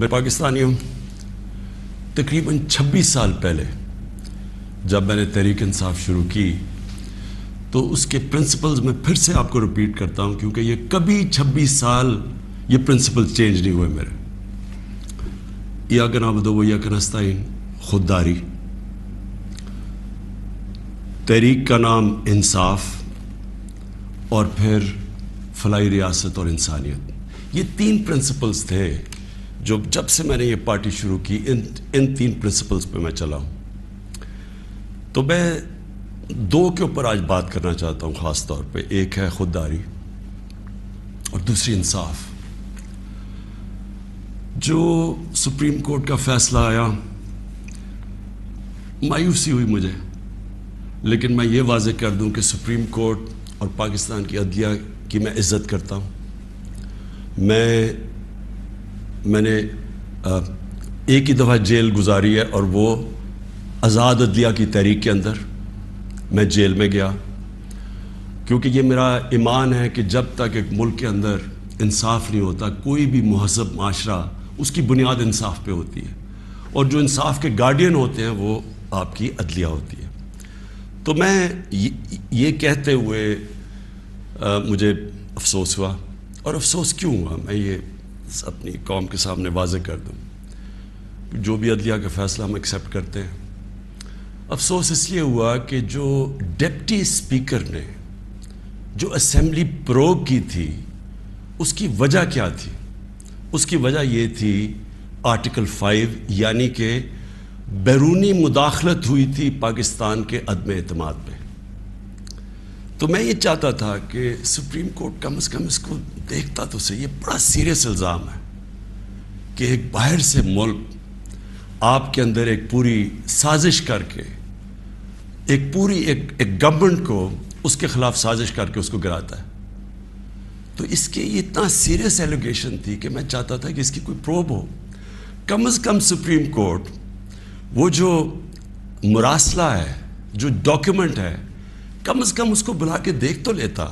میں پاکستانی ہوں. تقریباً 26 سال پہلے جب میں نے تحریک انصاف شروع کی تو اس کے پرنسپلز میں پھر سے آپ کو ریپیٹ کرتا ہوں کیونکہ یہ کبھی 26 سال یہ پرنسپل چینج نہیں ہوئے میرے. ایاک نعبد و ایاک نستعین، خودداری. تحریک کا نام انصاف، اور پھر فلاحی ریاست اور انسانیت. یہ 3 پرنسپلز تھے جو جب سے میں نے یہ پارٹی شروع کی ان 3 پرنسپلز پہ میں چلا ہوں. تو میں 2 کے اوپر آج بات کرنا چاہتا ہوں خاص طور پہ. ایک ہے خودداری اور دوسری انصاف. جو سپریم کورٹ کا فیصلہ آیا مایوسی ہوئی مجھے، لیکن میں یہ واضح کر دوں کہ سپریم کورٹ اور پاکستان کی عدلیہ کی میں عزت کرتا ہوں. میں نے ایک ہی دفعہ جیل گزاری ہے اور وہ آزاد عدلیہ کی تحریک کے اندر میں جیل میں گیا، کیونکہ یہ میرا ایمان ہے کہ جب تک ایک ملک کے اندر انصاف نہیں ہوتا، کوئی بھی مہذب معاشرہ اس کی بنیاد انصاف پہ ہوتی ہے، اور جو انصاف کے گارڈین ہوتے ہیں وہ آپ کی عدلیہ ہوتی ہے. تو میں یہ کہتے ہوئے مجھے افسوس ہوا. اور افسوس کیوں ہوا میں یہ اپنی قوم کے سامنے واضح کر دوں. جو بھی عدلیہ کا فیصلہ ہم ایکسیپٹ کرتے ہیں. افسوس اس لیے ہوا کہ جو ڈپٹی اسپیکر نے جو اسمبلی پروگ کی تھی اس کی وجہ کیا تھی؟ اس کی وجہ یہ تھی آرٹیکل 5، یعنی کہ بیرونی مداخلت ہوئی تھی پاکستان کے عدم اعتماد پہ. تو میں یہ چاہتا تھا کہ سپریم کورٹ کم از کم اس کو دیکھتا تو صحیح. یہ بڑا سیریس الزام ہے کہ ایک باہر سے ملک آپ کے اندر ایک پوری سازش کر کے ایک گورنمنٹ کو اس کے خلاف سازش کر کے اس کو گراتا ہے. تو اس کے یہ اتنا سیریس ایلیگیشن تھی کہ میں چاہتا تھا کہ اس کی کوئی پروب ہو. کم از کم سپریم کورٹ وہ جو مراسلہ ہے، جو ڈاکیومنٹ ہے، کم از کم اس کو بلا کے دیکھ تو لیتا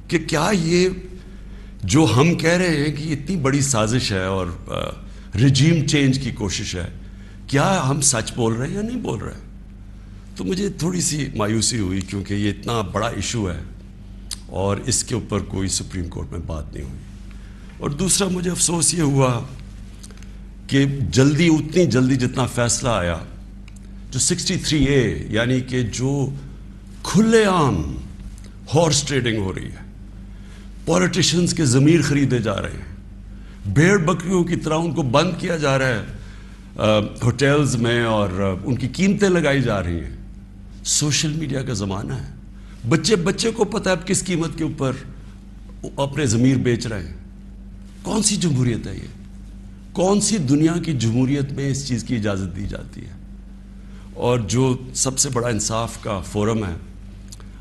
کہ کیا یہ جو ہم کہہ رہے ہیں کہ یہ اتنی بڑی سازش ہے اور رجیم چینج کی کوشش ہے، کیا ہم سچ بول رہے ہیں یا نہیں بول رہے. تو مجھے تھوڑی سی مایوسی ہوئی کیونکہ یہ اتنا بڑا ایشو ہے اور اس کے اوپر کوئی سپریم کورٹ میں بات نہیں ہوئی. اور دوسرا مجھے افسوس یہ ہوا کہ اتنی جلدی جتنا فیصلہ آیا، جو 63A یعنی کہ جو کھلے عام ہارس ٹریڈنگ ہو رہی ہے، پولیٹیشنز کے ضمیر خریدے جا رہے ہیں، بھیڑ بکریوں کی طرح ان کو بند کیا جا رہا ہے ہوٹلز میں اور ان کی قیمتیں لگائی جا رہی ہیں. سوشل میڈیا کا زمانہ ہے. بچے کو پتہ ہے اب کس قیمت کے اوپر اپنے ضمیر بیچ رہے ہیں. کون سی جمہوریت ہے یہ؟ کون سی دنیا کی جمہوریت میں اس چیز کی اجازت دی جاتی ہے؟ اور جو سب سے بڑا انصاف کا فورم ہے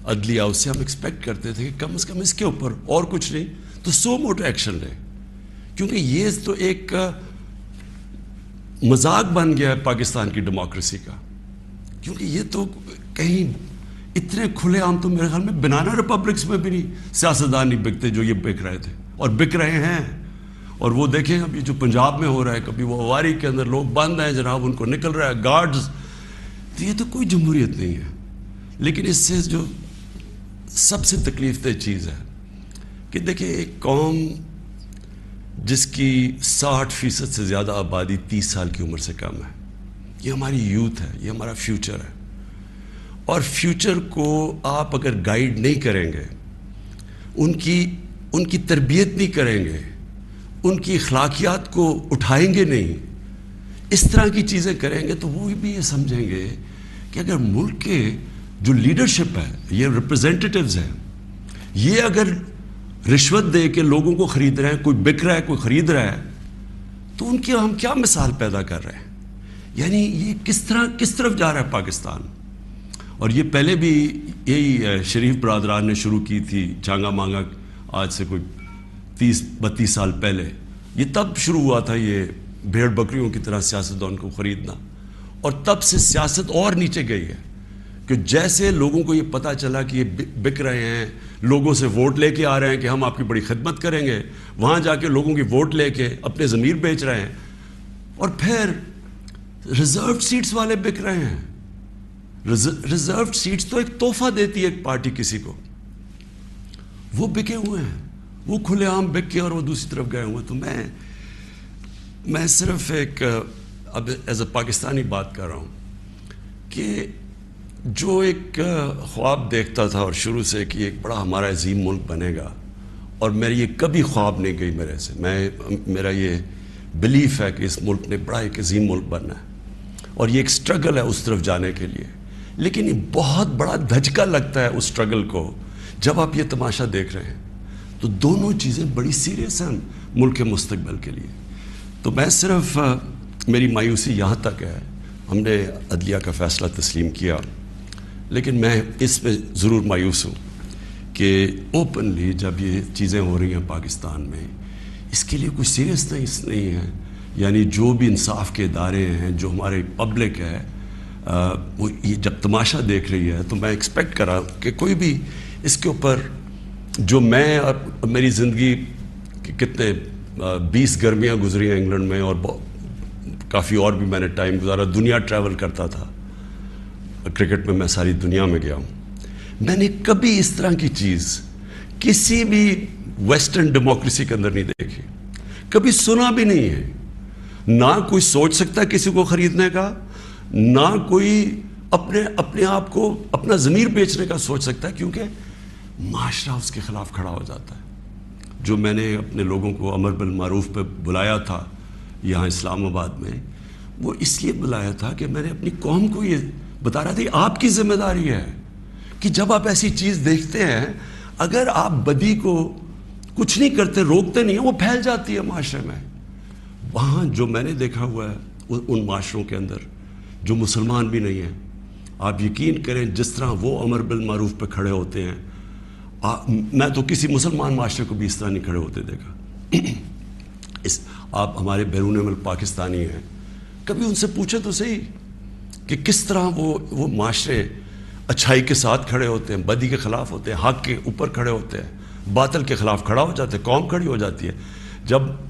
عدلیہ، اس سے ہم ایکسپیکٹ کرتے تھے کہ کم از کم اس کے اوپر اور کچھ نہیں تو سو موٹو ایکشن لے. کیونکہ یہ تو ایک مذاق بن گیا ہے پاکستان کی ڈیموکریسی کا. کیونکہ یہ تو کہیں اتنے کھلے عام تو میرے خیال میں بنانا ریپبلکس میں بھی نہیں سیاستدان نہیں بکتے جو یہ بک رہے تھے اور بک رہے ہیں. اور وہ دیکھیں ابھی جو پنجاب میں ہو رہا ہے، کبھی وہ اواری کے اندر لوگ بند ہیں جناب، ان کو نکل رہا ہے گارڈز. تو یہ تو کوئی جمہوریت نہیں ہے. لیکن اس سے جو سب سے تکلیف دہ چیز ہے کہ دیکھیں ایک قوم جس کی 60% سے زیادہ آبادی 30 سال کی عمر سے کم ہے، یہ ہماری یوتھ ہے، یہ ہمارا فیوچر ہے. اور فیوچر کو آپ اگر گائیڈ نہیں کریں گے، ان کی تربیت نہیں کریں گے، ان کی اخلاقیات کو اٹھائیں گے نہیں، اس طرح کی چیزیں کریں گے، تو وہ بھی یہ سمجھیں گے کہ اگر ملک کے جو لیڈرشپ ہے، یہ ریپرزینٹیٹیوز ہیں، یہ اگر رشوت دے کے لوگوں کو خرید رہے ہیں، کوئی بک رہا ہے کوئی خرید رہا ہے، تو ان کی ہم کیا مثال پیدا کر رہے ہیں؟ یعنی یہ کس طرف جا رہا ہے پاکستان. اور یہ پہلے بھی یہی شریف برادران نے شروع کی تھی چانگا مانگا، آج سے کوئی 30-32 سال پہلے. یہ تب شروع ہوا تھا یہ بھیڑ بکریوں کی طرح سیاستدان کو خریدنا. اور تب سے سیاست اور نیچے گئی ہے کہ جیسے لوگوں کو یہ پتہ چلا کہ یہ بک رہے ہیں، لوگوں سے ووٹ لے کے آ رہے ہیں کہ ہم آپ کی بڑی خدمت کریں گے، وہاں جا کے لوگوں کی ووٹ لے کے اپنے ضمیر بیچ رہے ہیں. اور پھر ریزروڈ سیٹس والے بک رہے ہیں. ریزروڈ سیٹس تو ایک تحفہ دیتی ہے ایک پارٹی کسی کو, وہ بکے ہوئے ہیں, وہ کھلے عام بک کے اور وہ دوسری طرف گئے ہوئے. تو میں صرف ایک اب ایز اے پاکستانی بات کر رہا ہوں کہ جو ایک خواب دیکھتا تھا اور شروع سے کہ ایک بڑا ہمارا عظیم ملک بنے گا, اور میری یہ کبھی خواب نہیں گئی میرے سے, میرا یہ بلیف ہے کہ اس ملک نے بڑا ایک عظیم ملک بننا ہے, اور یہ ایک سٹرگل ہے اس طرف جانے کے لیے. لیکن یہ بہت بڑا دھچکا لگتا ہے اس سٹرگل کو جب آپ یہ تماشا دیکھ رہے ہیں. تو دونوں چیزیں بڑی سیریس ہیں ملک کے مستقبل کے لیے. تو میں صرف میری مایوسی یہاں تک ہے, ہم نے عدلیہ کا فیصلہ تسلیم کیا, لیکن میں اس میں ضرور مایوس ہوں کہ اوپنلی جب یہ چیزیں ہو رہی ہیں پاکستان میں, اس کے لیے کوئی سیریسنس نہیں ہے. یعنی جو بھی انصاف کے ادارے ہیں, جو ہمارے پبلک ہے, وہ یہ جب تماشا دیکھ رہی ہے تو میں ایکسپیکٹ کر رہا ہوں کہ کوئی بھی اس کے اوپر, جو میں اور میری زندگی کتنے 20 گرمیاں گزری ہیں انگلینڈ میں, اور کافی اور بھی میں نے ٹائم گزارا, دنیا ٹریول کرتا تھا, کرکٹ میں میں ساری دنیا میں گیا ہوں. میں نے کبھی اس طرح کی چیز کسی بھی ویسٹرن ڈیموکریسی کے اندر نہیں دیکھی, کبھی سنا بھی نہیں ہے. نہ کوئی سوچ سکتا ہے کسی کو خریدنے کا, نہ کوئی اپنے آپ کو اپنا ضمیر بیچنے کا سوچ سکتا ہے, کیونکہ معاشرہ اس کے خلاف کھڑا ہو جاتا ہے. جو میں نے اپنے لوگوں کو امر بالمعروف پہ بلایا تھا یہاں اسلام آباد میں, وہ اس لیے بلایا تھا کہ میں نے اپنی قوم کو یہ بتا رہا تھا آپ کی ذمہ داری ہے کہ جب آپ ایسی چیز دیکھتے ہیں, اگر آپ بدی کو کچھ نہیں کرتے, روکتے نہیں ہیں, وہ پھیل جاتی ہے معاشرے میں. وہاں جو میں نے دیکھا ہوا ہے ان معاشروں کے اندر جو مسلمان بھی نہیں ہیں, آپ یقین کریں جس طرح وہ امر بالمعروف پہ کھڑے ہوتے ہیں, میں تو کسی مسلمان معاشرے کو بھی اس طرح نہیں کھڑے ہوتے دیکھا. آپ ہمارے بیرون ملک پاکستانی ہیں, کبھی ان سے پوچھے تو صحیح کہ کس طرح وہ معاشرے اچھائی کے ساتھ کھڑے ہوتے ہیں, بدی کے خلاف ہوتے ہیں, حق کے اوپر کھڑے ہوتے ہیں, باطل کے خلاف کھڑا ہو جاتے ہیں, قوم کھڑی ہو جاتی ہے.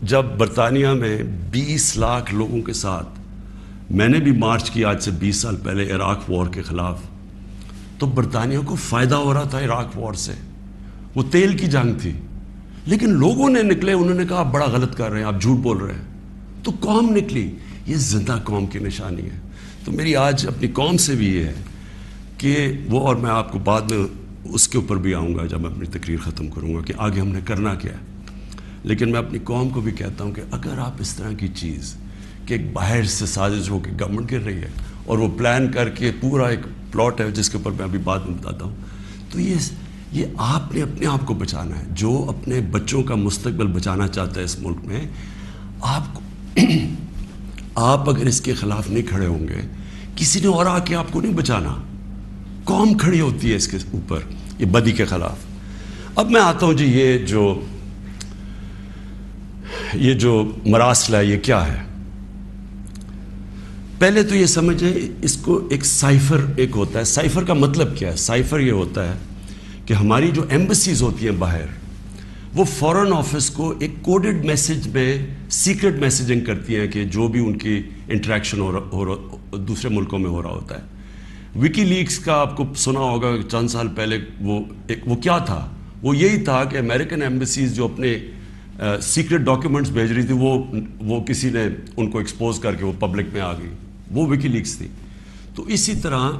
جب برطانیہ میں 20 لاکھ لوگوں کے ساتھ میں نے بھی مارچ کی آج سے 20 سال پہلے عراق وار کے خلاف, تو برطانیہ کو فائدہ ہو رہا تھا عراق وار سے, وہ تیل کی جنگ تھی. لیکن لوگوں نے نکلے, انہوں نے کہا آپ بڑا غلط کر رہے ہیں, آپ جھوٹ بول رہے ہیں. تو قوم نکلی, یہ زندہ قوم کی نشانی ہے. تو میری آج اپنی قوم سے بھی یہ ہے کہ وہ, اور میں آپ کو بعد میں اس کے اوپر بھی آؤں گا جب میں اپنی تقریر ختم کروں گا کہ آگے ہم نے کرنا کیا ہے. لیکن میں اپنی قوم کو بھی کہتا ہوں کہ اگر آپ اس طرح کی چیز کہ ایک باہر سے سازش ہو کے گورنمنٹ گر رہی ہے اور وہ پلان کر کے پورا ایک پلاٹ ہے جس کے اوپر میں ابھی بعد میں بتاتا ہوں, تو یہ آپ نے اپنے آپ کو بچانا ہے. جو اپنے بچوں کا مستقبل بچانا چاہتا ہے اس ملک میں, آپ اگر اس کے خلاف نہیں کھڑے ہوں گے, کسی نے اور آ کے آپ کو نہیں بچانا. قوم کھڑی ہوتی ہے اس کے اوپر, یہ بدی کے خلاف. اب میں آتا ہوں جی, یہ جو مراسل ہے یہ کیا ہے. پہلے تو یہ سمجھیں اس کو ایک سائفر ایک ہوتا ہے. سائفر کا مطلب کیا ہے؟ سائفر یہ ہوتا ہے کہ ہماری جو ایمبسیز ہوتی ہیں باہر, وہ فورن آفس کو ایک کوڈڈ میسج میں سیکرٹ میسیجنگ کرتی ہیں کہ جو بھی ان کی انٹریکشن دوسرے ملکوں میں ہو رہا ہوتا ہے. وکی لیکس کا آپ کو سنا ہوگا چند سال پہلے, وہ کیا تھا؟ وہ یہی تھا کہ امریکن ایمبسیز جو اپنے سیکرٹ ڈاکیومنٹس بھیج رہی تھی, وہ کسی نے ان کو ایکسپوز کر کے وہ پبلک میں آ گئی, وہ وکی لیکس تھی. تو اسی طرح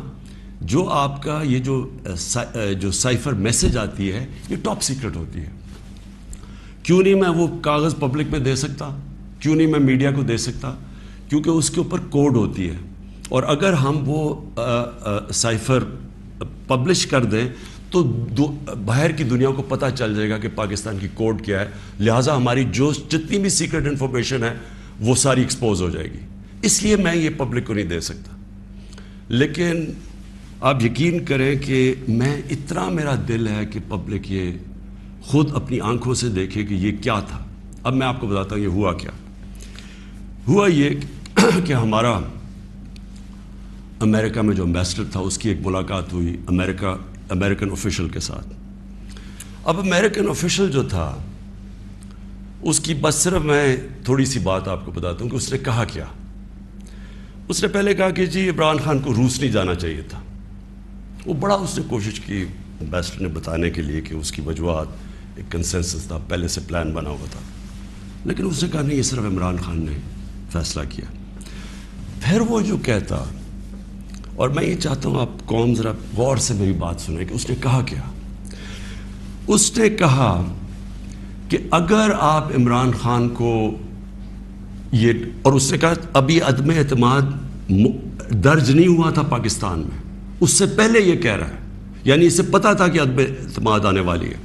جو آپ کا یہ جو سائفر میسج آتی ہے یہ ٹاپ سیکرٹ ہوتی ہے. کیوں نہیں میں وہ کاغذ پبلک میں دے سکتا؟ کیوں نہیں میں میڈیا کو دے سکتا؟ کیونکہ اس کے اوپر کوڈ ہوتی ہے, اور اگر ہم وہ سائفر پبلش کر دیں تو باہر کی دنیا کو پتہ چل جائے گا کہ پاکستان کی کوڈ کیا ہے. لہٰذا ہماری جتنی بھی سیکرٹ انفارمیشن ہے وہ ساری ایکسپوز ہو جائے گی. اس لیے میں یہ پبلک کو نہیں دے سکتا. لیکن آپ یقین کریں کہ میں اتنا میرا دل ہے کہ پبلک یہ خود اپنی آنکھوں سے دیکھے کہ یہ کیا تھا. اب میں آپ کو بتاتا ہوں یہ ہوا کیا. ہوا یہ کہ ہمارا امریکہ میں جو امبیسڈر تھا اس کی ایک ملاقات ہوئی امریکن آفیشل کے ساتھ. اب امریکن آفیشل جو تھا اس کی بس صرف میں تھوڑی سی بات آپ کو بتاتا ہوں کہ اس نے کہا کیا. اس نے پہلے کہا کہ جی عمران خان کو روس نہیں جانا چاہیے تھا. وہ بڑا اس نے کوشش کی امبیسڈر نے بتانے کے لیے کہ اس کی وجوہات ایک کنسنسس تھا, پہلے سے پلان بنا ہوا تھا, لیکن اس نے کہا نہیں, یہ صرف عمران خان نے فیصلہ کیا. پھر وہ جو کہتا, اور میں یہ چاہتا ہوں آپ قوم ذرا غور سے میری بات سنیں کہ اس نے کہا کیا. اس نے کہا کہ اگر آپ عمران خان کو یہ, اور اس نے کہا ابھی عدم اعتماد درج نہیں ہوا تھا پاکستان میں, اس سے پہلے یہ کہہ رہا ہے, یعنی اسے پتا تھا کہ عدم اعتماد آنے والی ہے.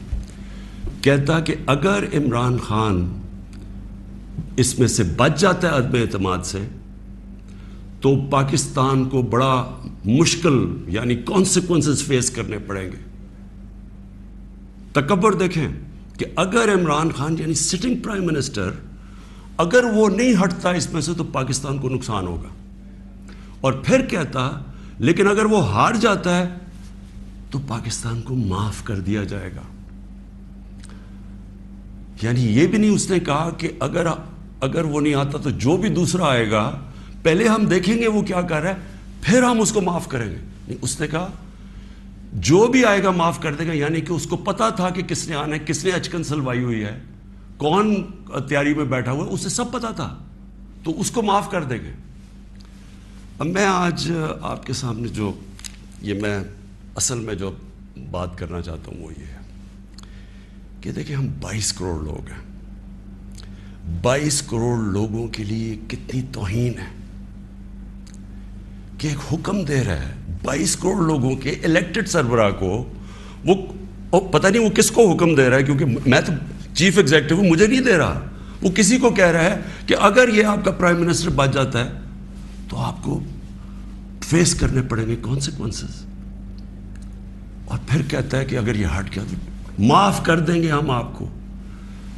کہتا کہ اگر عمران خان اس میں سے بچ جاتا ہے عدم اعتماد سے, تو پاکستان کو بڑا مشکل یعنی کانسیکوینسز فیس کرنے پڑیں گے. تکبر دیکھیں کہ اگر عمران خان یعنی سٹنگ پرائم منسٹر اگر وہ نہیں ہٹتا اس میں سے تو پاکستان کو نقصان ہوگا. اور پھر کہتا لیکن اگر وہ ہار جاتا ہے تو پاکستان کو معاف کر دیا جائے گا. یعنی یہ بھی نہیں اس نے کہا کہ اگر وہ نہیں آتا تو جو بھی دوسرا آئے گا پہلے ہم دیکھیں گے وہ کیا کر رہا ہے پھر ہم اس کو معاف کریں گے. نہیں, اس نے کہا جو بھی آئے گا معاف کر دے گا. یعنی کہ اس کو پتا تھا کہ کس نے آنا ہے, کس نے اچکن سلوائی ہوئی ہے, کون تیاری میں بیٹھا ہوا ہے, اسے سب پتا تھا, تو اس کو معاف کر دیں گے. اب میں آج آپ کے سامنے جو یہ میں اصل میں جو بات کرنا چاہتا ہوں وہ یہ ہے کہ دیکھیں ہم 22 کروڑ لوگ ہیں. 22 کروڑ لوگوں کے لیے کتنی توہین ہے کہ ایک حکم دے رہا ہے 22 کروڑ لوگوں کے الیکٹڈ سربراہ کو, وہ پتہ نہیں وہ کس کو حکم دے رہا ہے, کیونکہ میں تو چیف ایگزیکٹو ہوں, مجھے نہیں دے رہا, وہ کسی کو کہہ رہا ہے کہ اگر یہ آپ کا پرائم منسٹر بچ جاتا ہے تو آپ کو فیس کرنے پڑیں گے کانسیکوینسز. اور پھر کہتا ہے کہ اگر یہ ہٹ گیا تو معاف کر دیں گے ہم آپ کو.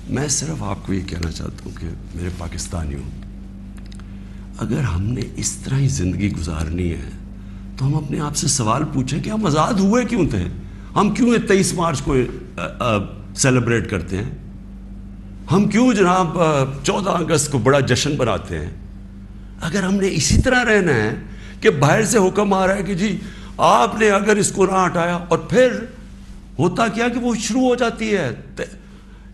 میں صرف آپ کو یہ کہنا چاہتا ہوں کہ میرے پاکستانیوں, اگر ہم نے اس طرح ہی زندگی گزارنی ہے تو ہم اپنے آپ سے سوال پوچھیں کہ ہم آزاد ہوئے کیوں تھے, ہم کیوں 23 مارچ کو سیلیبریٹ کرتے ہیں, ہم کیوں جناب 14 اگست کو بڑا جشن بناتے ہیں. اگر ہم نے اسی طرح رہنا ہے کہ باہر سے حکم آ رہا ہے کہ جی آپ نے اگر اس کو نہ ہٹایا, اور پھر ہوتا کیا کہ وہ شروع ہو جاتی ہے,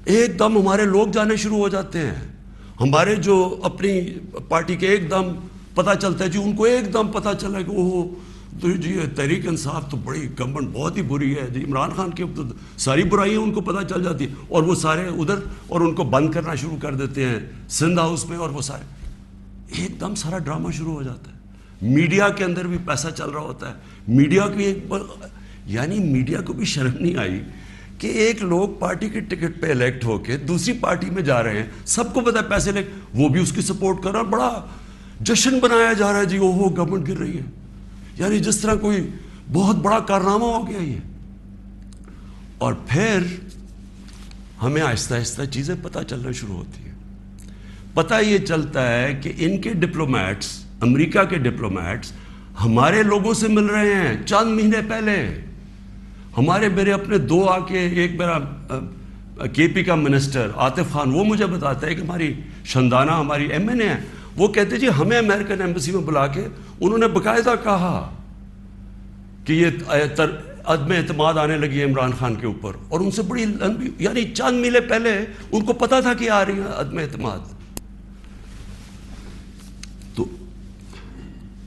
ایک دم ہمارے لوگ جانے شروع ہو جاتے ہیں, ہمارے جو اپنی پارٹی کے ایک دم پتہ چلتا ہے جی, ان کو ایک دم پتہ چلا کہ وہ تو جی تحریک انصاف تو بڑی گورنمنٹ بہت ہی بری ہے جی, عمران خان کے تو ساری برائیاں ان کو پتہ چل جاتی ہیں, اور وہ سارے ادھر, اور ان کو بند کرنا شروع کر دیتے ہیں سندھ ہاؤس میں, اور وہ سارے ایک دم سارا ڈرامہ شروع ہو جاتا ہے. میڈیا کے اندر بھی پیسہ چل رہا ہوتا ہے. میڈیا کی یعنی میڈیا کو بھی شرم نہیں آئی کہ ایک لوگ پارٹی کے ٹکٹ پہ الیکٹ ہو کے دوسری پارٹی میں جا رہے ہیں, سب کو پتا ہے پیسے لے, وہ بھی اس کی سپورٹ کر رہا, بڑا جشن بنایا جا رہا ہے جی اوہو گورنمنٹ گر رہی ہے, یعنی جس طرح کوئی بہت بڑا کارنامہ ہو گیا یہ. اور پھر ہمیں آہستہ آہستہ چیزیں پتہ چلنا شروع ہوتی ہیں. پتہ یہ چلتا ہے کہ ان کے ڈپلومیٹس, امریکہ کے ڈپلومیٹس ہمارے لوگوں سے مل رہے ہیں چند مہینے پہلے. میرے اپنے 2 آ کے, ایک میرا کے پی کا منسٹر عاطف خان, وہ مجھے بتاتا ہے کہ ہماری شندانہ ہماری ایم این اے ہے, وہ کہتے جی ہمیں امریکن ایمبیسی میں بلا کے انہوں نے باقاعدہ کہا کہ یہ عدم اعتماد آنے لگی ہے عمران خان کے اوپر, اور ان سے بڑی لمبی یعنی چند مہینے پہلے ان کو پتا تھا کہ آ رہی ہے عدم اعتماد. تو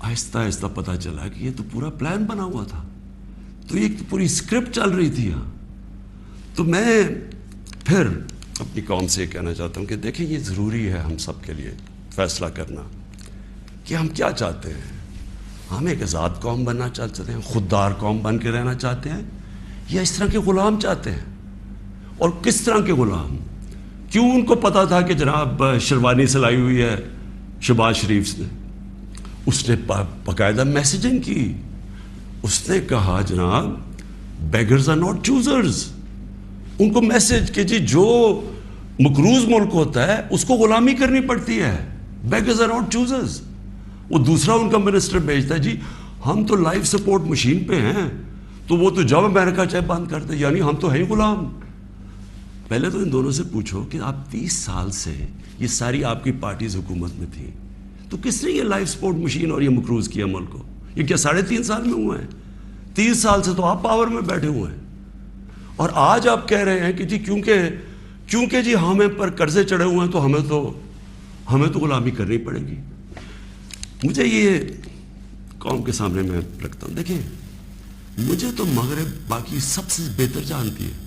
آہستہ آہستہ پتہ چلا کہ یہ تو پورا پلان بنا ہوا تھا, تو یہ پوری اسکرپٹ چل رہی تھی یہاں. تو میں پھر اپنی قوم سے یہ کہنا چاہتا ہوں کہ دیکھیں یہ ضروری ہے ہم سب کے لیے فیصلہ کرنا کہ ہم کیا چاہتے ہیں. ہم ایک آزاد قوم بننا چاہتے ہیں, خوددار قوم بن کے رہنا چاہتے ہیں, یا اس طرح کے غلام چاہتے ہیں. اور کس طرح کے غلام, کیوں ان کو پتا تھا کہ جناب شیروانی سلائی ہوئی ہے شہباز شریف نے, اس نے باقاعدہ میسیجنگ کی, اس نے کہا جناب بیگرز آر ناٹ چوزرز, ان کو میسج کہ جی جو مقروض ملک ہوتا ہے اس کو غلامی کرنی پڑتی ہے, بیگرز آر ناٹ چوزرز. وہ دوسرا ان کا منسٹر بھیجتا ہے جی ہم تو لائف سپورٹ مشین پہ ہیں, تو وہ تو جب امریکہ چاہے بند کر دے, یعنی ہم تو ہیں غلام. پہلے تو ان دونوں سے پوچھو کہ آپ 30 سال سے یہ ساری آپ کی پارٹیز حکومت میں تھیں، تو کس نے یہ لائف سپورٹ مشین اور یہ مقروض کیا ملک کو؟ یہ کیا 3.5 سال میں ہوا ہے؟ 30 سال سے تو آپ پاور میں بیٹھے ہوئے ہیں، اور آج آپ کہہ رہے ہیں کہ جی کیونکہ جی ہمیں پر قرضے چڑھے ہوئے ہیں تو ہمیں تو غلامی کرنی پڑے گی۔ مجھے یہ قوم کے سامنے میں رکھتا ہوں، دیکھیں مجھے تو مغرب باقی سب سے بہتر جانتی ہے،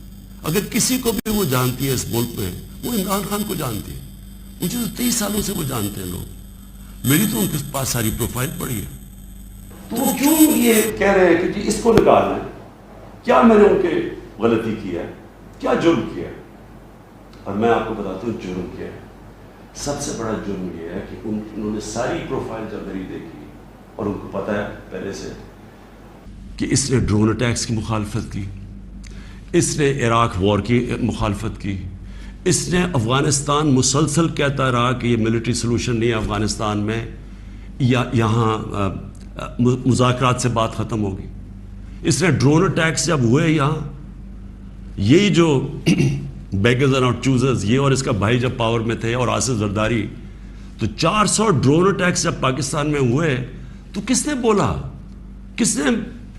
اگر کسی کو بھی وہ جانتی ہے اس ملک میں وہ عمران خان کو جانتی ہے۔ مجھے تو 30 سالوں سے وہ جانتے ہیں لوگ، میری تو ان کے پاس ساری پروفائل پڑی ہے، تو وہ کیوں یہ کہہ رہے ہیں کہ جی اس کو نکالنا ہے؟ کیا میں نے ان کے غلطی کی ہے؟ کیا جرم کیا ہے؟ اور میں آپ کو بتاتا ہوں جرم کیا ہے۔ سب سے بڑا جرم یہ ہے کہ انہوں نے ساری پروفائل جب میری دیکھی اور ان کو پتا ہے پہلے سے کہ اس نے ڈرون اٹیکس کی مخالفت کی، اس نے عراق وار کی مخالفت کی، اس نے افغانستان مسلسل کہتا رہا کہ یہ ملٹری سلوشن نہیں ہے افغانستان میں، یہاں مذاکرات سے بات ختم ہوگی۔ اس نے ڈرون اٹیکس جب ہوئے یہاں، یہی جو بیگرز اینڈ ناٹ چوزرز، یہ اور اس کا بھائی جب پاور میں تھے اور آصف زرداری، تو 400 ڈرون اٹیکس جب پاکستان میں ہوئے تو کس نے بولا؟ کس نے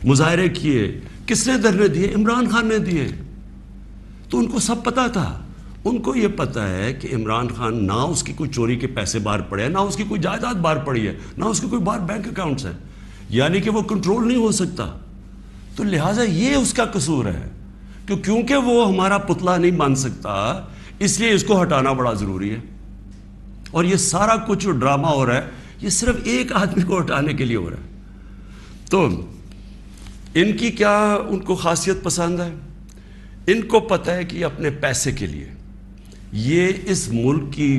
مظاہرے کیے؟ کس نے دھرنے دیے؟ عمران خان نے دیے۔ تو ان کو سب پتا تھا، ان کو یہ پتا ہے کہ عمران خان نہ اس کی کوئی چوری کے پیسے باہر پڑے ہیں، نہ اس کی کوئی جائیداد باہر پڑی ہے، نہ اس کی کوئی باہر بینک اکاؤنٹس ہیں، یعنی کہ وہ کنٹرول نہیں ہو سکتا۔ تو لہٰذا یہ اس کا قصور ہے کہ کیونکہ وہ ہمارا پتلا نہیں بن سکتا، اس لیے اس کو ہٹانا بڑا ضروری ہے۔ اور یہ سارا کچھ جو ڈرامہ ہو رہا ہے یہ صرف ایک آدمی کو ہٹانے کے لیے ہو رہا ہے۔ تو ان کی کیا ان کو خاصیت پسند ہے؟ ان کو پتہ ہے کہ اپنے پیسے کے لیے یہ اس ملک کی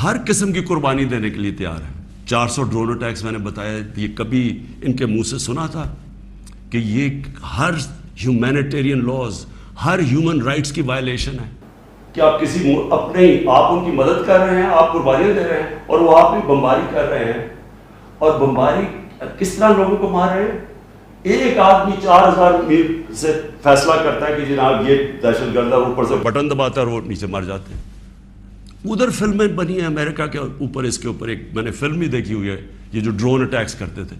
ہر قسم کی قربانی دینے کے لیے تیار ہے۔ 400 ڈرون اٹیکس میں نے بتایا، یہ کبھی ان کے منہ سے سنا تھا کہ یہ ہر ہیومینیٹیرین لاز، ہر ہیومن رائٹس کی وائلیشن ہے کہ آپ کسی آپ ان کی مدد کر رہے ہیں، آپ قربانیاں دے رہے ہیں، اور وہ آپ بھی بمباری کر رہے ہیں۔ اور بمباری کس طرح لوگوں کو مار رہے ہیں؟ ایک آدمی 4000 میل سے فیصلہ کرتا ہے کہ جناب یہ دہشت گرد ہے، اوپر سے بٹن دباتا ہے اور وہ نیچے مر جاتے ہیں۔ ادھر فلمیں بنی ہیں امریکہ کے اوپر، اس کے اوپر ایک میں نے فلم بھی دیکھی ہوئی ہے، یہ جو ڈرون اٹیکس کرتے تھے،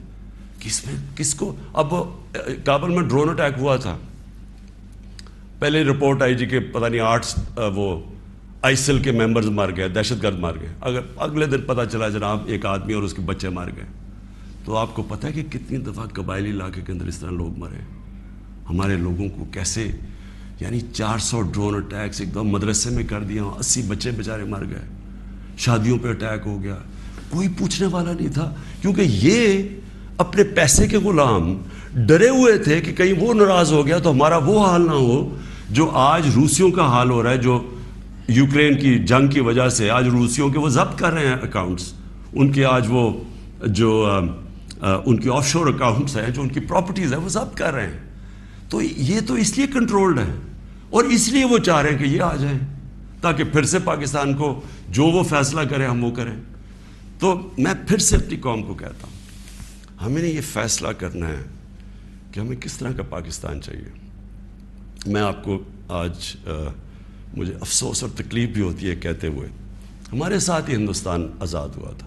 کس کو اب کابل میں ڈرون اٹیک ہوا تھا، پہلے رپورٹ آئی جی کہ پتہ نہیں 8 وہ آئیسل کے ممبرز مار گئے، دہشت گرد مار گئے، اگر اگلے دن پتہ چلا جناب ایک آدمی اور اس کے بچے مار گئے۔ تو آپ کو پتہ ہے کہ کتنی دفعہ قبائلی علاقے کے اندر اس طرح لوگ مرے، ہمارے لوگوں کو کیسے، یعنی 400 ڈرون اٹیکس ایک دم مدرسے میں کر دیا، 80 بچے بیچارے مر گئے، شادیوں پہ اٹیک ہو گیا، کوئی پوچھنے والا نہیں تھا، کیونکہ یہ اپنے پیسے کے غلام ڈرے ہوئے تھے کہ کہیں وہ ناراض ہو گیا تو ہمارا وہ حال نہ ہو جو آج روسیوں کا حال ہو رہا ہے، جو یوکرین کی جنگ کی وجہ سے آج روسیوں کے وہ ضبط کر رہے ہیں اکاؤنٹس، ان کے آج وہ جو ان کی آف شور اکاؤنٹس ہیں، جو ان کی پراپرٹیز ہیں وہ ضبط کر رہے ہیں۔ تو یہ تو اس لیے کنٹرولڈ ہے، اور اس لیے وہ چاہ رہے ہیں کہ یہ آ جائیں تاکہ پھر سے پاکستان کو جو وہ فیصلہ کریں ہم وہ کریں۔ تو میں پھر سے اپنی قوم کو کہتا ہوں، ہمیں نے یہ فیصلہ کرنا ہے کہ ہمیں کس طرح کا پاکستان چاہیے۔ میں آپ کو آج مجھے افسوس اور تکلیف بھی ہوتی ہے کہتے ہوئے، ہمارے ساتھ ہی ہندوستان آزاد ہوا تھا،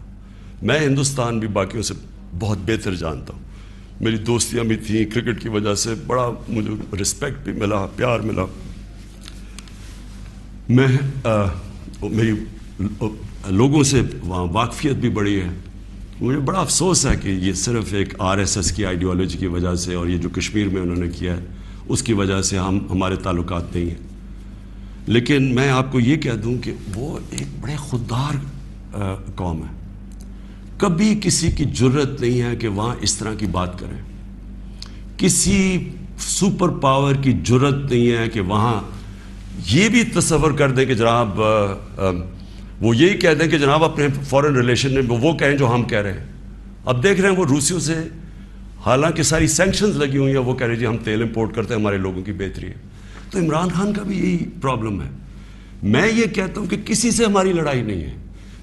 میں ہندوستان بھی باقیوں سے بہت بہتر جانتا ہوں، میری دوستیاں بھی تھیں، کرکٹ کی وجہ سے بڑا مجھے رسپیکٹ بھی ملا، پیار ملا، میں میری لوگوں سے وہاں واقفیت بھی بڑی ہے۔ مجھے بڑا افسوس ہے کہ یہ صرف ایک RSS کی آئیڈیالوجی کی وجہ سے اور یہ جو کشمیر میں انہوں نے کیا ہے اس کی وجہ سے ہمارے تعلقات نہیں ہیں، لیکن میں آپ کو یہ کہہ دوں کہ وہ ایک بڑے خوددار قوم ہے، کبھی کسی کی جرت نہیں ہے کہ وہاں اس طرح کی بات کریں، کسی سپر پاور کی جرت نہیں ہے کہ وہاں یہ بھی تصور کر دیں کہ جناب وہ یہی کہہ دیں کہ جناب اپنے فورن ریلیشن میں وہ کہیں جو ہم کہہ رہے ہیں۔ اب دیکھ رہے ہیں وہ روسیوں سے حالانکہ ساری سینکشنز لگی ہوئی ہیں، وہ کہہ رہے ہیں جی ہم تیل امپورٹ کرتے ہیں، ہمارے لوگوں کی بہتری ہے۔ تو عمران خان کا بھی یہی پرابلم ہے۔ میں یہ کہتا ہوں کہ کسی سے ہماری لڑائی نہیں ہے،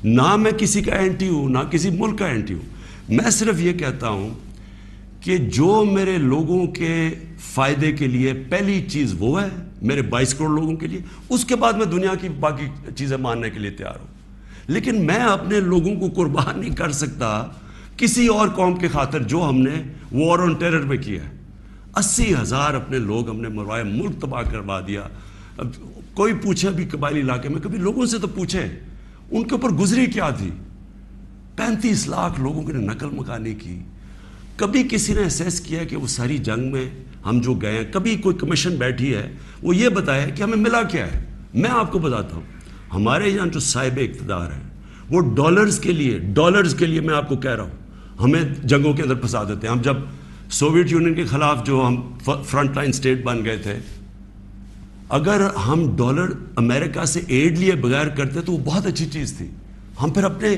نہ میں کسی کا اینٹی ہوں نہ کسی ملک کا اینٹی ہوں، میں صرف یہ کہتا ہوں کہ جو میرے لوگوں کے فائدے کے لیے پہلی چیز وہ ہے میرے 22 کروڑ لوگوں کے لیے، اس کے بعد میں دنیا کی باقی چیزیں ماننے کے لیے تیار ہوں، لیکن میں اپنے لوگوں کو قربان نہیں کر سکتا کسی اور قوم کے خاطر جو ہم نے وار آن ٹیرر میں کیا ہے۔ 80,000 اپنے لوگ ہم نے مروائے، ملک تباہ کروا دیا۔ اب کوئی پوچھے بھی قبائلی علاقے میں، کبھی لوگوں سے تو پوچھیں ان کے اوپر گزری کیا تھی۔ 35 لاکھ لوگوں کی نقل مکانی کی۔ کبھی کسی نے اسیس کیا کہ وہ ساری جنگ میں ہم جو گئے ہیں، کبھی کوئی کمیشن بیٹھی ہے وہ یہ بتائے کہ ہمیں ملا کیا ہے؟ میں آپ کو بتاتا ہوں، ہمارے یہاں جو صاحب اقتدار ہیں وہ ڈالرز کے لیے میں آپ کو کہہ رہا ہوں ہمیں جنگوں کے اندر پھنسا دیتے ہیں۔ ہم جب سوویت یونین کے خلاف جو ہم فرنٹ لائن سٹیٹ بن گئے تھے، اگر ہم ڈالر امریکہ سے ایڈ لیے بغیر کرتے تو وہ بہت اچھی چیز تھی۔ ہم پھر اپنے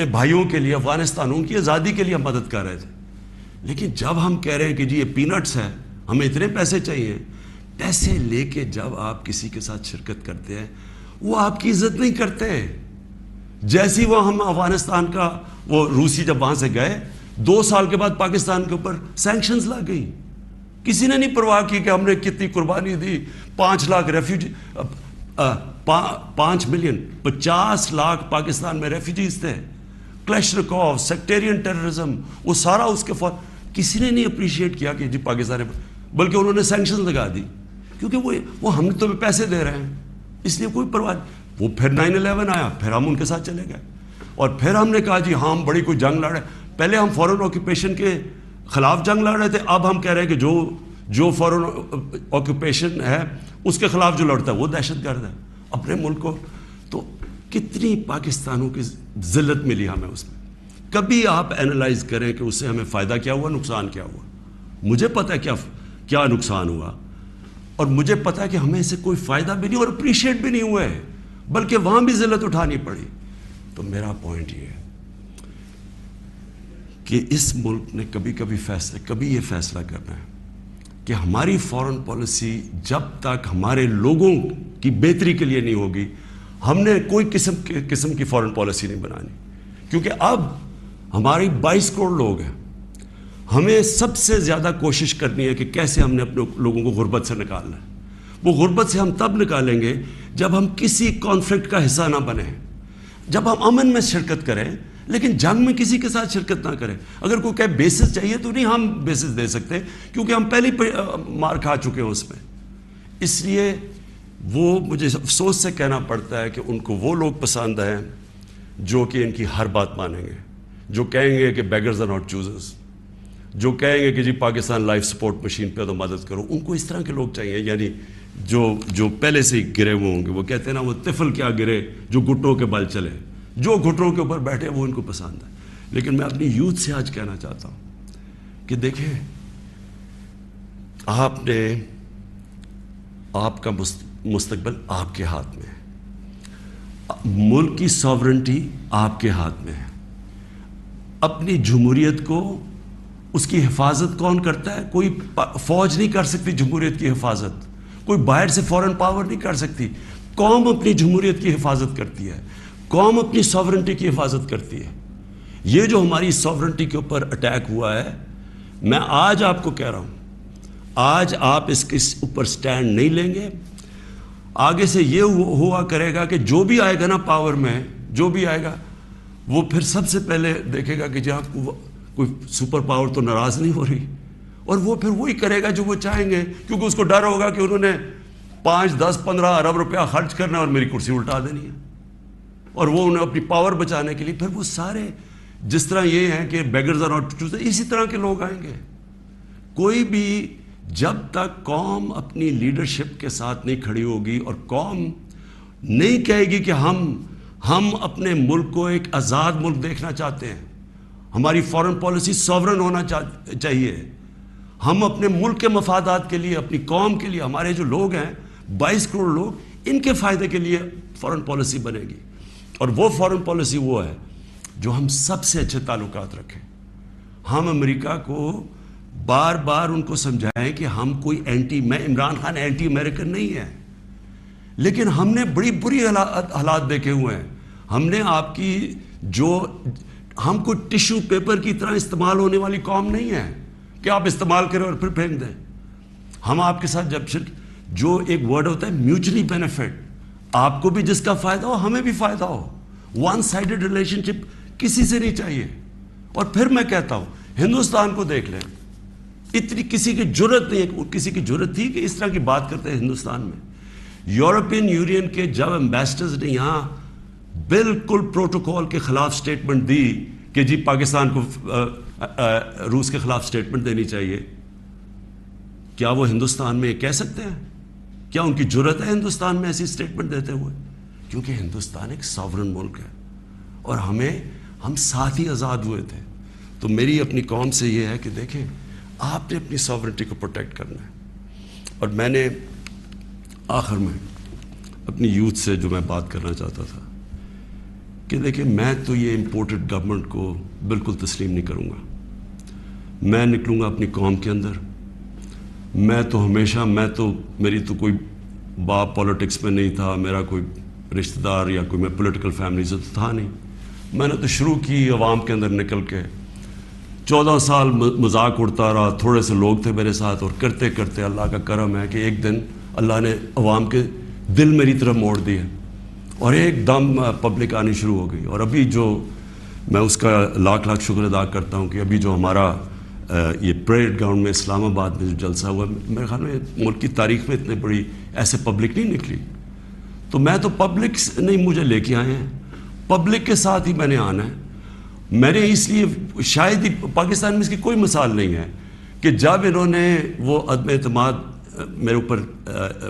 بھائیوں کے لیے، افغانستانوں کی آزادی کے لیے مدد کر رہے تھے۔ لیکن جب ہم کہہ رہے ہیں کہ جی یہ پینٹس ہے، ہمیں اتنے پیسے چاہیے، پیسے لے کے جب آپ کسی کے ساتھ شرکت کرتے ہیں وہ آپ کی عزت نہیں کرتے۔ جیسی وہ ہم افغانستان کا وہ روسی جب وہاں سے گئے، 2 سال کے بعد پاکستان کے اوپر سینکشنز لگ گئی۔ کسی نے نہیں پرواہ کی کہ ہم نے کتنی قربانی دی۔ 5 لاکھ ریفیوجی، 5 ملین، 50 لاکھ پاکستان میں ریفیوجیز تھے۔ کلیشنکوف، سیکٹیرین ٹیررزم، وہ سارا اس کے فور کسی نے نہیں اپریشیٹ کیا کہ جی پاکستان، بلکہ انہوں نے سینکشنز لگا دی کیونکہ وہ ہم تو پیسے دے رہے ہیں، اس لیے کوئی پرواہ نہیں۔ وہ پھر 9/11 آیا، پھر ہم ان کے ساتھ چلے گئے اور پھر ہم نے کہا جی ہاں ہم بڑی کوئی جنگ لڑ رہے ہیں۔ پہلے ہم فورن آکوپیشن کے خلاف جنگ لڑ رہے تھے، اب ہم کہہ رہے ہیں کہ جو فورن آکوپیشن ہے اس کے خلاف جو لڑتا ہے وہ دہشت گرد ہے اپنے ملک کو۔ تو کتنی پاکستانوں کی ذلت ملی ہمیں اس میں۔ کبھی آپ اینالائز کریں کہ اس سے ہمیں فائدہ کیا ہوا، نقصان کیا ہوا۔ مجھے پتہ ہے کیا نقصان ہوا، اور مجھے پتہ ہے کہ ہمیں اس سے کوئی فائدہ بھی نہیں اور اپریشیٹ بھی نہیں ہوئے، بلکہ وہاں بھی ذلت اٹھانی پڑی۔ تو میرا پوائنٹ یہ ہے کہ اس ملک نے کبھی یہ فیصلہ کرنا ہے کہ ہماری فورن پالیسی جب تک ہمارے لوگوں کی بہتری کے لیے نہیں ہوگی، ہم نے کوئی قسم کی فورن پالیسی نہیں بنانی، کیونکہ اب ہماری 22 کروڑ لوگ ہیں۔ ہمیں سب سے زیادہ کوشش کرنی ہے کہ کیسے ہم نے اپنے لوگوں کو غربت سے نکالنا ہے۔ وہ غربت سے ہم تب نکالیں گے جب ہم کسی کانفلکٹ کا حصہ نہ بنیں، جب ہم امن میں شرکت کریں، لیکن جنگ میں کسی کے ساتھ شرکت نہ کریں۔ اگر کوئی کہے بیسس چاہیے تو نہیں، ہم بیسس دے سکتے کیونکہ ہم پہلے مار کھا چکے ہیں اس میں۔ اس لیے وہ مجھے افسوس سے کہنا پڑتا ہے کہ ان کو وہ لوگ پسند ہیں جو کہ ان کی ہر بات مانیں گے، جو کہیں گے کہ بیگرز آر ناٹ چوزرز، جو کہیں گے کہ جی پاکستان لائف سپورٹ مشین پہ تو مدد کرو۔ ان کو اس طرح کے لوگ چاہیے، یعنی جو پہلے سے ہی گرے ہوئے ہوں گے۔ وہ کہتے ہیں نا وہ طفل کیا گرے جو گھٹنوں کے بل چلے، جو گھٹنوں کے اوپر بیٹھے وہ ان کو پسند ہے۔ لیکن میں اپنی یوتھ سے آج کہنا چاہتا ہوں کہ دیکھیں، آپ کا مستقبل آپ کے ہاتھ میں ہے، ملک کی ساورنٹی آپ کے ہاتھ میں ہے۔ اپنی جمہوریت کو، اس کی حفاظت کون کرتا ہے؟ کوئی فوج نہیں کر سکتی جمہوریت کی حفاظت، کوئی باہر سے فورن پاور نہیں کر سکتی۔ قوم اپنی جمہوریت کی حفاظت کرتی ہے، قوم اپنی ساورنٹی کی حفاظت کرتی ہے۔ یہ جو ہماری ساورنٹی کے اوپر اٹیک ہوا ہے، میں آج آپ کو کہہ رہا ہوں، آج آپ اس کے اوپر سٹینڈ نہیں لیں گے، آگے سے یہ ہوا کرے گا کہ جو بھی آئے گا نا پاور میں، جو بھی آئے گا وہ پھر سب سے پہلے دیکھے گا کہ جی آپ کو کوئی سپر پاور تو ناراض نہیں ہو رہی، اور وہ پھر وہی کرے گا جو وہ چاہیں گے، کیونکہ اس کو ڈر ہوگا کہ انہوں نے 5, 10, 15 ارب روپیہ خرچ کرنا ہے اور میری کرسی الٹا دینی ہے، اور وہ انہیں اپنی پاور بچانے کے لیے پھر وہ سارے جس طرح یہ ہیں کہ بیگرز آر ناٹ چوزرز، اسی طرح کے لوگ آئیں گے۔ کوئی بھی جب تک قوم اپنی لیڈرشپ کے ساتھ نہیں کھڑی ہوگی اور قوم نہیں کہے گی کہ ہم اپنے ملک کو ایک آزاد ملک دیکھنا چاہتے ہیں، ہماری فورن پالیسی ساورن ہونا چاہیے، ہم اپنے ملک کے مفادات کے لیے، اپنی قوم کے لیے، ہمارے جو لوگ ہیں 22 کروڑ لوگ، ان کے فائدے کے لیے فورن پالیسی بنے گی۔ اور وہ فورن پالیسی وہ ہے جو ہم سب سے اچھے تعلقات رکھیں۔ ہم امریکہ کو بار بار ان کو سمجھائیں کہ ہم کوئی میں عمران خان اینٹی امریکن نہیں ہے، لیکن ہم نے بڑی بری حالات دیکھے ہوئے ہیں۔ ہم نے آپ کی ہم کوئی ٹیشو پیپر کی طرح استعمال ہونے والی قوم نہیں ہے۔ کہ آپ استعمال کریں اور پھر پھینک دیں. ہم آپ کے ساتھ جب جو ایک ورڈ ہوتا ہے میوچلی بینیفٹ, آپ کو بھی جس کا فائدہ ہو ہمیں بھی فائدہ ہو. ون سائیڈڈ ریلیشن شپ کسی سے نہیں چاہیے. اور پھر میں کہتا ہوں ہندوستان کو دیکھ لیں, اتنی کسی کی جرت نہیں, کسی کی جرت تھی کہ اس طرح کی بات کرتے ہیں ہندوستان میں. یورپین یونین کے جب ایمبیسڈرز نے یہاں بالکل پروٹوکول کے خلاف سٹیٹمنٹ دی کہ جی پاکستان کو روس کے خلاف سٹیٹمنٹ دینی چاہیے, کیا وہ ہندوستان میں کہہ سکتے ہیں؟ کیا ان کی جرت ہے ہندوستان میں ایسی سٹیٹمنٹ دیتے ہوئے؟ کیونکہ ہندوستان ایک ساورن ملک ہے اور ہم ساتھ ہی آزاد ہوئے تھے. تو میری اپنی قوم سے یہ ہے کہ دیکھیں آپ نے اپنی ساورنٹی کو پروٹیکٹ کرنا ہے. اور میں نے آخر میں اپنی یوتھ سے جو میں بات کرنا چاہتا تھا کہ دیکھیں میں تو یہ امپورٹڈ گورنمنٹ کو بالکل تسلیم نہیں کروں گا. میں نکلوں گا اپنی قوم کے اندر. میں تو ہمیشہ میری تو کوئی باپ پولیٹکس میں نہیں تھا, میرا کوئی رشتہ دار یا کوئی میں پولیٹیکل فیملی سے تو تھا نہیں. میں نے تو شروع کی عوام کے اندر نکل کے 14 سال مذاق اڑتا رہا. تھوڑے سے لوگ تھے میرے ساتھ اور کرتے کرتے اللہ کا کرم ہے کہ ایک دن اللہ نے عوام کے دل میری طرف موڑ دیے اور ایک دم پبلک آنی شروع ہو گئی. اور ابھی جو میں اس کا لاکھ لاکھ شکر ادا کرتا ہوں کہ ابھی جو ہمارا یہ پریڈ گراؤنڈ میں اسلام آباد میں جو جلسہ ہوا, میرے خیال میں ملک کی تاریخ میں اتنے بڑی ایسے پبلک نہیں نکلی. تو میں تو پبلک نہیں مجھے لے کے آئے ہیں, پبلک کے ساتھ ہی میں نے آنا ہے. میں نے اس لیے شاید ہی پاکستان میں اس کی کوئی مثال نہیں ہے کہ جب انہوں نے وہ عدم اعتماد میرے اوپر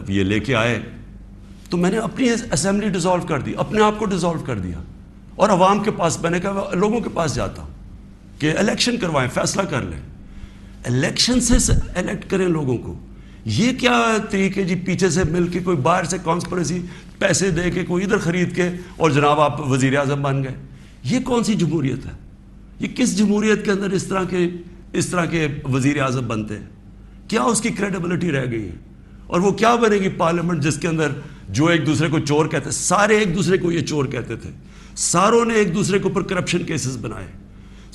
یہ لے کے آئے تو میں نے اپنی اسمبلی ڈیزالو کر دی, اپنے آپ کو ڈیزالو کر دیا اور عوام کے پاس میں نے کہا لوگوں کے پاس جاتا ہوں کہ الیکشن کروائیں, فیصلہ کر لیں, الیکشن سے الیکٹ کریں لوگوں کو. یہ کیا طریقے جی پیچھے سے مل کے کوئی باہر سے کانسپریسی پیسے دے کے کوئی ادھر خرید کے اور جناب آپ وزیر اعظم بن گئے. یہ کون سی جمہوریت ہے؟ یہ کس جمہوریت کے اندر اس طرح کے وزیر اعظم بنتے ہیں؟ کیا اس کی کریڈیبلٹی رہ گئی ہے؟ اور وہ کیا بنے گی پارلیمنٹ جس کے اندر جو ایک دوسرے کو چور کہتے, سارے ایک دوسرے کو یہ چور کہتے تھے, ساروں نے ایک دوسرے کے اوپر کرپشن کیسز بنائے,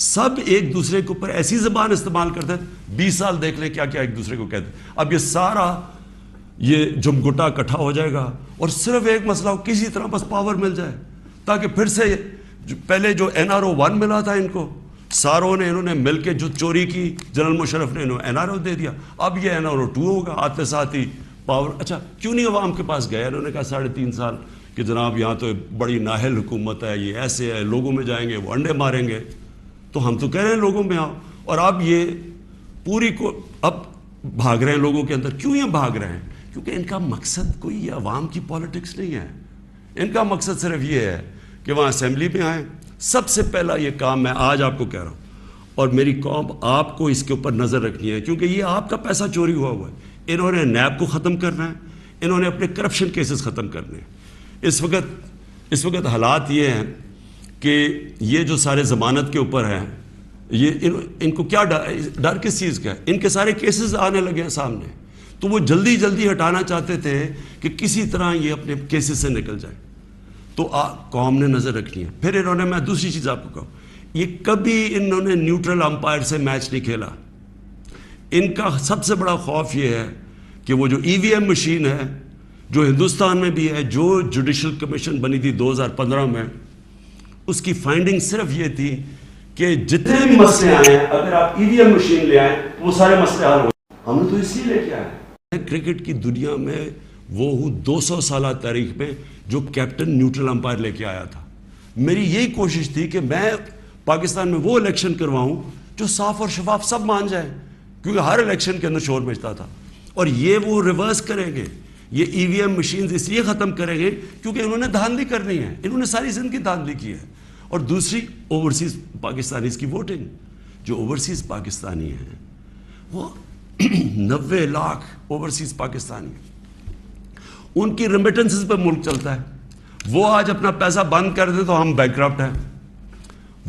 سب ایک دوسرے کے اوپر ایسی زبان استعمال کرتے ہیں. 20 سال دیکھ لیں کیا کیا ایک دوسرے کو کہتے ہیں. اب یہ سارا یہ جمگٹا اکٹھا ہو جائے گا اور صرف ایک مسئلہ ہو, کسی طرح بس پاور مل جائے تاکہ پھر سے پہلے جو NRO 1 ملا تھا ان کو, ساروں نے انہوں نے مل کے جو چوری کی جنرل مشرف نے انہوں NRO دے دیا. اب یہ NRO 2 ہوگا, آتے ساتھ ہی پاور. اچھا کیوں نہیں عوام کے پاس گئے؟ انہوں نے کہا 3.5 سال کہ جناب یہاں تو بڑی نااہل حکومت ہے, یہ ایسے ہے, لوگوں میں جائیں گے وہ انڈے ماریں گے. تو ہم تو کہہ رہے ہیں لوگوں میں آؤ, اور اب یہ پوری کو اب بھاگ رہے ہیں لوگوں کے اندر. کیوں یہ بھاگ رہے ہیں؟ کیونکہ ان کا مقصد کوئی یہ عوام کی پالیٹکس نہیں ہے. ان کا مقصد صرف یہ ہے کہ وہاں اسمبلی میں آئیں. سب سے پہلا یہ کام میں آج آپ کو کہہ رہا ہوں, اور میری قوم آپ کو اس کے اوپر نظر رکھنی ہے, کیونکہ یہ آپ کا پیسہ چوری ہوا ہے. انہوں نے نیب کو ختم کرنا ہے, انہوں نے اپنے کرپشن کیسز ختم کرنے ہیں. اس وقت حالات یہ ہیں کہ یہ جو سارے ضمانت کے اوپر ہیں, یہ ان کو کیا ڈر کس چیز کا ہے؟ ان کے سارے کیسز آنے لگے ہیں سامنے, تو وہ جلدی جلدی ہٹانا چاہتے تھے کہ کسی طرح یہ اپنے کیسز سے نکل جائے. تو قوم نے نظر رکھنی ہے. پھر انہوں نے, میں دوسری چیز آپ کو کہوں, یہ کبھی انہوں نے نیوٹرل امپائر سے میچ نہیں کھیلا. ان کا سب سے بڑا خوف یہ ہے کہ وہ جو EVM مشین ہے جو ہندوستان میں بھی ہے, جو جوڈیشل کمیشن بنی تھی 2015 میں, اس کی فائنڈنگ صرف یہ تھی کہ جتنے بھی مسئلے آئے اگر آپ EVM مشین لے آئیں وہ سارے مسئلے حل ہو جائیں. ہم نے تو اس لیے لے کے آئے. کرکٹ کی دنیا میں وہ ہوں 200 سالہ تاریخ میں جو کیپٹن نیوٹرل امپائر لے کے آیا تھا. میری یہی کوشش تھی کہ میں پاکستان میں وہ الیکشن کرواؤں جو صاف اور شفاف سب مان جائیں, کیونکہ ہر الیکشن کے اندر شور مچتا تھا. اور یہ وہ ریورس کریں گے, یہ EVM مشینز اس لیے ختم کریں گے کیونکہ انہوں نے دھاندلی کرنی ہے. انہوں نے ساری زندگی دھاندلی کی ہے. اور دوسری اوورسیز پاکستانیز کی ووٹنگ, جو اوورسیز پاکستانی ہیں وہ 90 لاکھ اوورسیز پاکستانی ہیں, ان کی ریمیٹنسز پہ ملک چلتا ہے. وہ آج اپنا پیسہ بند کر دے تو ہم بینکرپٹ ہیں.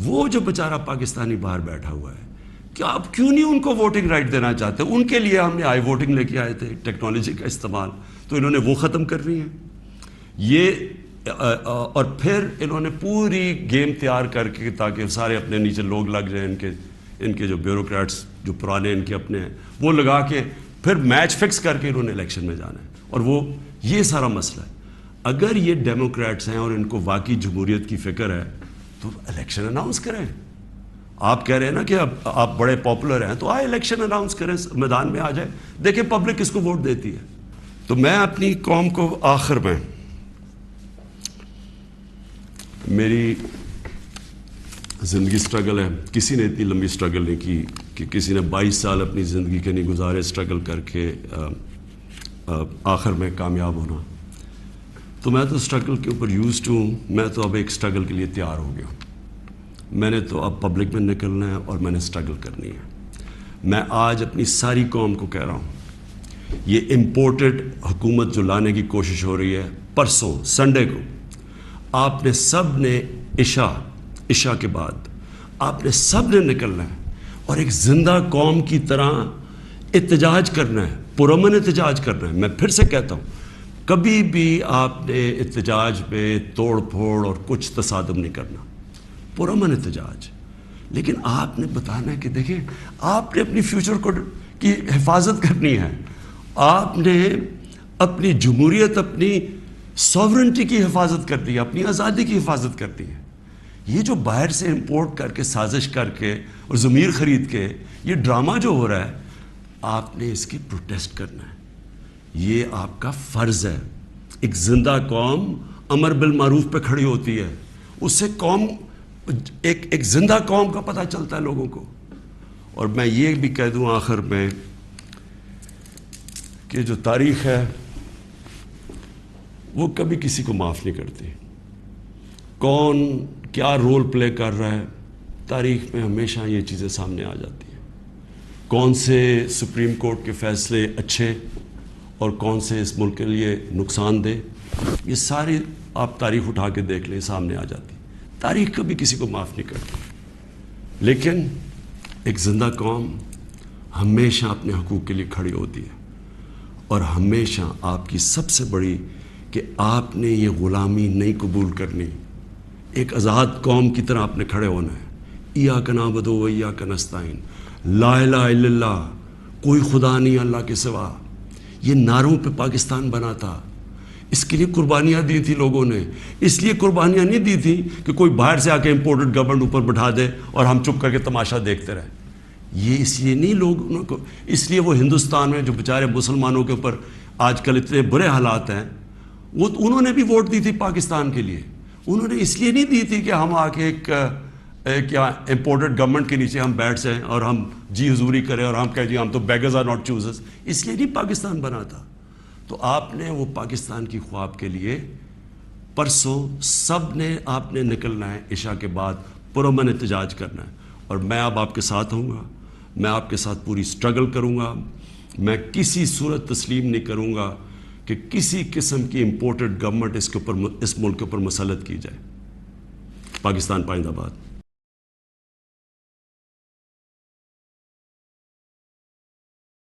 وہ جو بیچارہ پاکستانی باہر بیٹھا ہوا ہے, کیا آپ کیوں نہیں ان کو ووٹنگ رائٹ دینا چاہتے؟ ان کے لیے ہم نے آئی ووٹنگ لے کے آئے تھے, ٹیکنالوجی کا استعمال, تو انہوں نے وہ ختم کرنی ہے. یہ اور پھر انہوں نے پوری گیم تیار کر کے تاکہ سارے اپنے نیچے لوگ لگ جائیں ان کے ان کے جو بیوروکریٹس جو پرانے ان کے اپنے ہیں وہ لگا کے پھر میچ فکس کر کے انہوں نے الیکشن میں جانا ہے. اور وہ یہ سارا مسئلہ ہے. اگر یہ ڈیموکریٹس ہیں اور ان کو واقعی جمہوریت کی فکر ہے تو الیکشن اناؤنس کریں. آپ کہہ رہے ہیں نا کہ اب آپ بڑے پاپولر ہیں تو آئے الیکشن اناؤنس کریں, میدان میں آ جائے, دیکھیں پبلک کس کو ووٹ دیتی ہے. تو میں اپنی قوم کو آخر میں, میری زندگی سٹرگل ہے, کسی نے اتنی لمبی سٹرگل نہیں کی کہ کسی نے 22 سال اپنی زندگی کے نہیں گزارے سٹرگل کر کے آخر میں کامیاب ہونا. تو میں تو سٹرگل کے اوپر یوزڈ ہوں. میں تو اب ایک سٹرگل کے لیے تیار ہو گیا. میں نے تو اب پبلک میں نکلنا ہے اور میں نے سٹرگل کرنی ہے. میں آج اپنی ساری قوم کو کہہ رہا ہوں, یہ امپورٹڈ حکومت جو لانے کی کوشش ہو رہی ہے, پرسوں سنڈے کو آپ نے سب نے عشاء کے بعد آپ نے سب نے نکلنا ہے اور ایک زندہ قوم کی طرح احتجاج کرنا ہے, پرامن احتجاج کرنا ہے. میں پھر سے کہتا ہوں, کبھی بھی آپ نے احتجاج میں توڑ پھوڑ اور کچھ تصادم نہیں کرنا, پرامن احتجاج. لیکن آپ نے بتانا ہے کہ دیکھیں آپ نے اپنی فیوچر کو کی حفاظت کرنی ہے, آپ نے اپنی جمہوریت, اپنی سوورنٹی کی حفاظت کرنی ہے, اپنی آزادی کی حفاظت کرنی ہے. یہ جو باہر سے امپورٹ کر کے سازش کر کے اور ضمیر خرید کے یہ ڈرامہ جو ہو رہا ہے, آپ نے اس کی پروٹیسٹ کرنا ہے. یہ آپ کا فرض ہے. ایک زندہ قوم امر بالمعروف پہ کھڑی ہوتی ہے, اس سے قوم ایک زندہ قوم کا پتہ چلتا ہے لوگوں کو. اور میں یہ بھی کہہ دوں آخر میں کہ جو تاریخ ہے وہ کبھی کسی کو معاف نہیں کرتی. کون کیا رول پلے کر رہا ہے, تاریخ میں ہمیشہ یہ چیزیں سامنے آ جاتی ہیں. کون سے سپریم کورٹ کے فیصلے اچھے اور کون سے اس ملک کے لیے نقصان دہ, یہ ساری آپ تاریخ اٹھا کے دیکھ لیں, سامنے آ جاتی. تاریخ کبھی کسی کو معاف نہیں کرتی. لیکن ایک زندہ قوم ہمیشہ اپنے حقوق کے لیے کھڑی ہوتی ہے. اور ہمیشہ آپ کی سب سے بڑی کہ آپ نے یہ غلامی نہیں قبول کرنی, ایک آزاد قوم کی طرح آپ نے کھڑے ہونا ہے. ایاک نعبد و ایاک نستعین, لا الہ الا اللہ, کوئی خدا نہیں اللہ کے سوا. یہ نعروں پہ پاکستان بنا تھا, اس کے لیے قربانیاں دی تھی لوگوں نے. اس لیے قربانیاں نہیں دی تھی کہ کوئی باہر سے آ کے امپورٹڈ گورنمنٹ اوپر بٹھا دے اور ہم چپ کر کے تماشا دیکھتے رہیں. یہ اس لیے نہیں لوگوں کو, اس لیے وہ ہندوستان میں جو بیچارے مسلمانوں کے اوپر آج کل اتنے برے حالات ہیں, وہ انہوں نے بھی ووٹ دی تھی پاکستان کے لیے. انہوں نے اس لیے نہیں دی تھی کہ ہم آ کے ایک کیا امپورٹڈ گورنمنٹ کے نیچے ہم بیٹھ جائیں اور ہم جی حضوری کریں اور ہم کہیں جی ہم تو بیگرز آر ناٹ چوزرز. اس لیے نہیں پاکستان بنا تھا. تو آپ نے وہ پاکستان کی خواب کے لیے پرسوں سب نے آپ نے نکلنا ہے, عشاء کے بعد پرامن احتجاج کرنا ہے. اور میں اب آپ کے ساتھ ہوں گا, میں آپ کے ساتھ پوری سٹرگل کروں گا. میں کسی صورت تسلیم نہیں کروں گا کہ کسی قسم کی امپورٹڈ گورنمنٹ اس ملک کے اوپر مسلط کی جائے. پاکستان پائندہ باد.